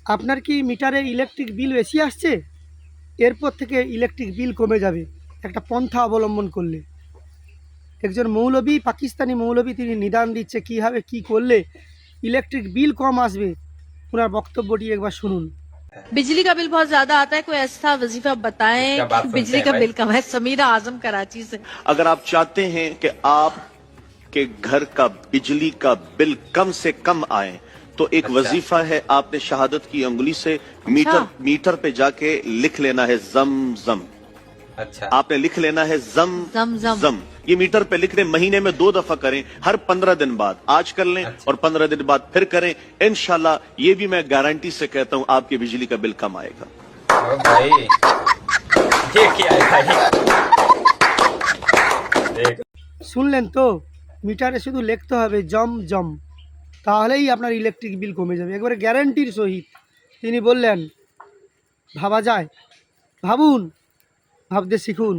আপনার কি মিটারে ইলেকট্রিক বিল বেশি আসছে? এরপর থেকে ইলেকট্রিক বিল কমে যাবে একটা পন্থা অবলম্বন করলে। একজন মৌলবী, পাকিস্তানি মৌলবী, তিনি নিদান দিচ্ছে কীভাবে কি করলে ইলেকট্রিক বিল কম আসবে। ওনার বক্তব্যটি একবার শুনুন। बिजली का बिल बहुत ज्यादा आता है, कोई ऐसा वजीफा बताएं इसका बात कि सुनते बिजली हैं का भाई। बिल कम है। समीरा आजम कराची से। अगर आप चाहते हैं कि आपके घर का बिजली का बिल कम से कम आए तो एक अच्छा। वजीफा है, आपने शहादत की अंगुली से मीटर पे जाके लिख लेना है जम जम। अच्छा, आपने लिख लेना है जम जम जम। जम। ये मीटर पे लिख लें, महीने में 2 दफा करें, हर 15 दिन बाद। आज कर लें अच्छा। और 15 दिन बाद फिर करें। इंशाल्लाह ये भी मैं गारंटी से कहता हूं आपकी बिजली का बिल कम आएगा। ओ भाई ये क्या है भाई? देख শুনলেন তো? মিটারে শুধু লিখতে হবে জম জম, তাহলেই আপনার ইলেকট্রিক বিল কমে যাবে, একবারে গ্যারান্টির সহিত। তিনি বললেন ভাবা যায়, ভাবুন, ভাবতে শিখুন।